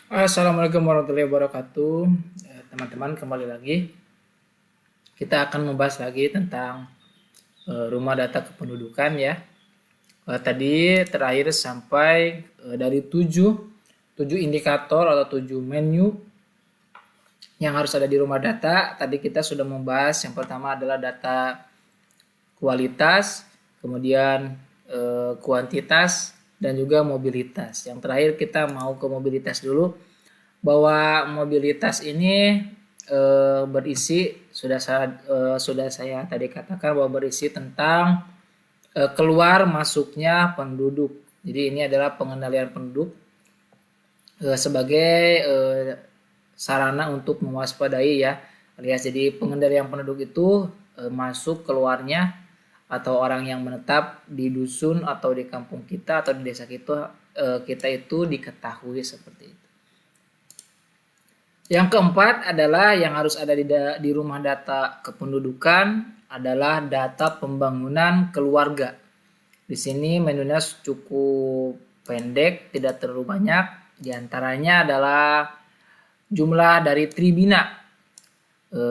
Assalamualaikum warahmatullahi wabarakatuh. Teman-teman, kembali lagi. Kita akan membahas lagi tentang rumah data kependudukan ya. Tadi terakhir sampai dari tujuh indikator atau 7 menu yang harus ada di rumah data. Tadi kita sudah membahas yang pertama adalah data kualitas, kemudian kuantitas, dan juga mobilitas. Yang terakhir kita mau ke mobilitas dulu, bahwa mobilitas ini berisi sudah saya tadi katakan bahwa berisi tentang keluar masuknya penduduk. Jadi ini adalah pengendalian penduduk sebagai sarana untuk mewaspadai ya, alias jadi pengendalian penduduk itu masuk keluarnya atau orang yang menetap di dusun atau di kampung kita atau di desa kita itu diketahui seperti itu. Yang keempat adalah yang harus ada di rumah data kependudukan adalah data pembangunan keluarga. Di sini menunya cukup pendek, tidak terlalu banyak. Di antaranya adalah jumlah dari tribina,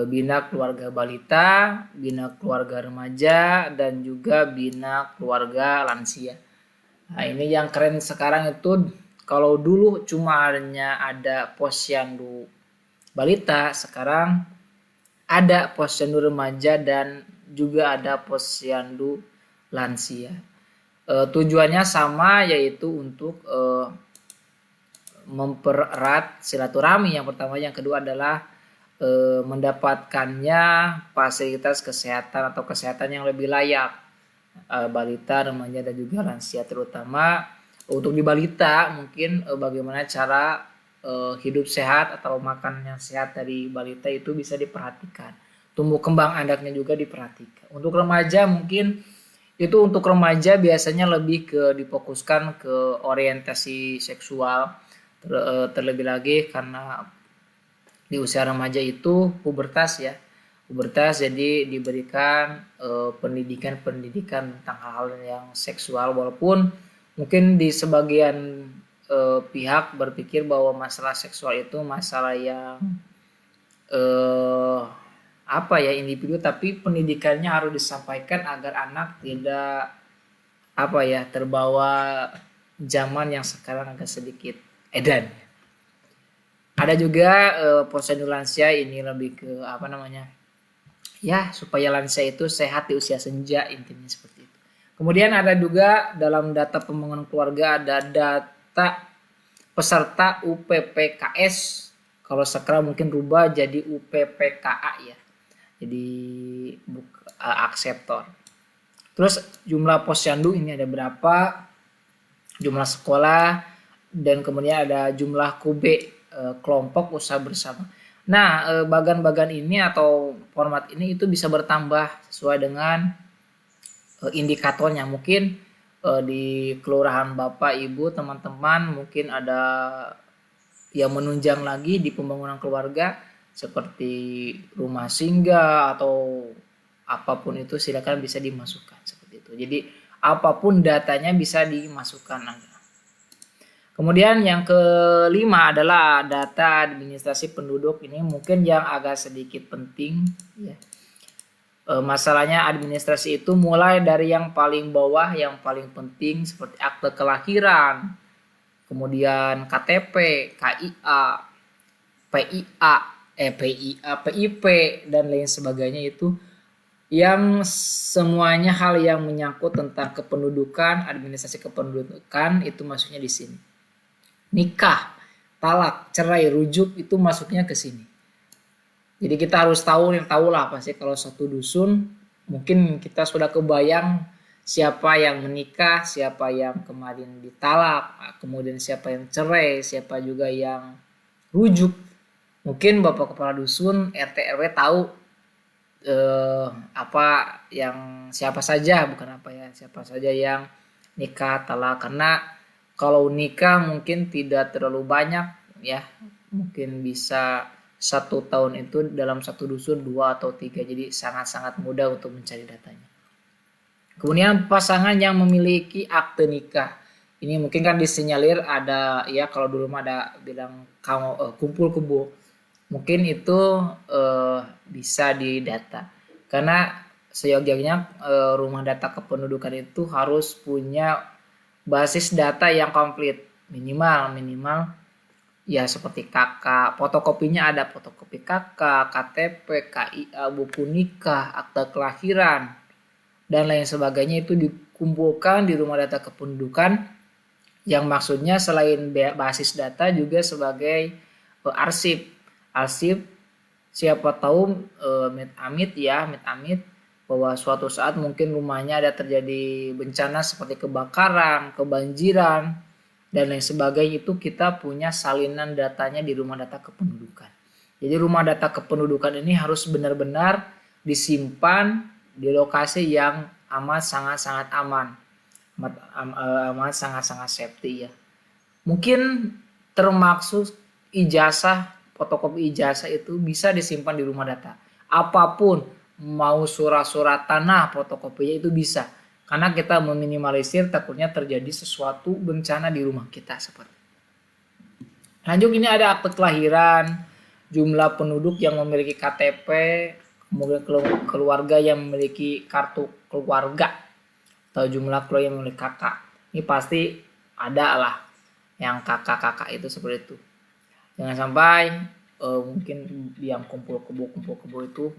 bina keluarga balita, bina keluarga remaja, dan juga bina keluarga lansia. Nah, ini yang keren sekarang itu, kalau dulu cuma hanya ada posyandu balita, sekarang ada posyandu remaja dan juga ada posyandu lansia. Tujuannya sama, yaitu untuk mempererat silaturahmi yang pertama, yang kedua adalah mendapatkannya fasilitas kesehatan atau kesehatan yang lebih layak balita, remaja, dan juga lansia. Terutama untuk di balita mungkin bagaimana cara hidup sehat atau makan yang sehat dari balita itu bisa diperhatikan. Tumbuh kembang anaknya juga diperhatikan. Untuk remaja mungkin itu untuk remaja biasanya lebih difokuskan ke orientasi seksual, terlebih lagi karena di usia remaja itu pubertas ya. Pubertas, jadi diberikan pendidikan tentang hal-hal yang seksual, walaupun mungkin di sebagian pihak berpikir bahwa masalah seksual itu masalah yang apa ya, individu, tapi pendidikannya harus disampaikan agar anak tidak apa ya, terbawa zaman yang sekarang agak sedikit edan. Ada juga posyandu lansia, ini lebih ke apa namanya ya, supaya lansia itu sehat di usia senja, intinya seperti itu. Kemudian ada juga dalam data pembangunan keluarga ada data peserta UPPKS. Kalau sekarang mungkin rubah jadi UPPKA ya. Jadi akseptor. Terus jumlah posyandu ini ada berapa, jumlah sekolah, dan kemudian ada jumlah kube kelompok usaha bersama. Nah, bagan-bagan ini atau format ini itu bisa bertambah sesuai dengan indikatornya. Mungkin di kelurahan Bapak, Ibu, teman-teman mungkin ada yang menunjang lagi di pembangunan keluarga seperti rumah singgah atau apapun itu, silakan bisa dimasukkan seperti itu. Jadi apapun datanya bisa dimasukkan. Kemudian yang kelima adalah data administrasi penduduk. Ini mungkin yang agak sedikit penting ya. Masalahnya administrasi itu mulai dari yang paling bawah, yang paling penting seperti akte kelahiran, kemudian KTP, KIA, PIA, PIP, dan lain sebagainya, itu yang semuanya hal yang menyangkut tentang kependudukan, administrasi kependudukan itu masuknya di sini. Nikah, talak, cerai, rujuk itu masuknya ke sini. Jadi kita harus tahu lah pasti kalau satu dusun mungkin kita sudah kebayang siapa yang menikah, siapa yang kemarin ditalak, kemudian siapa yang cerai, siapa juga yang rujuk. Mungkin Bapak Kepala Dusun, RT RW tahu apa yang siapa saja, bukan apa ya, siapa saja yang nikah, talak. Karena kalau nikah mungkin tidak terlalu banyak ya, mungkin bisa 1 tahun itu dalam satu dusun 2 atau 3, jadi sangat-sangat mudah untuk mencari datanya. Kemudian pasangan yang memiliki akte nikah, Ini mungkin kan disinyalir ada ya, kalau dulu mah ada bilang kamu kumpul kebo. Mungkin itu bisa didata. Karena seyogyanya rumah data kependudukan itu harus punya basis data yang komplit, minimal ya seperti KK, fotokopinya ada fotokopi KK, KTP, KIA, buku nikah, akta kelahiran, dan lain sebagainya itu dikumpulkan di rumah data kependudukan, yang maksudnya selain basis data juga sebagai arsip. Arsip siapa tahu amit-amit bahwa suatu saat mungkin rumahnya ada terjadi bencana seperti kebakaran, kebanjiran, dan lain sebagainya, itu kita punya salinan datanya di rumah data kependudukan. Jadi rumah data kependudukan ini harus benar-benar disimpan di lokasi yang amat sangat-sangat aman, amat sangat-sangat safety ya. Mungkin termaksud ijazah, fotokopi ijazah itu bisa disimpan di rumah data. Apapun, mau surat-surat tanah, fotokopinya itu bisa. Karena kita meminimalisir takutnya terjadi sesuatu bencana di rumah kita seperti. Lanjut, ini ada akte kelahiran, jumlah penduduk yang memiliki KTP, kemudian keluarga yang memiliki kartu keluarga, atau jumlah keluarga yang memiliki kakak. Ini pasti ada lah yang kakak-kakak itu seperti itu. Jangan sampai mungkin yang kumpul kebo itu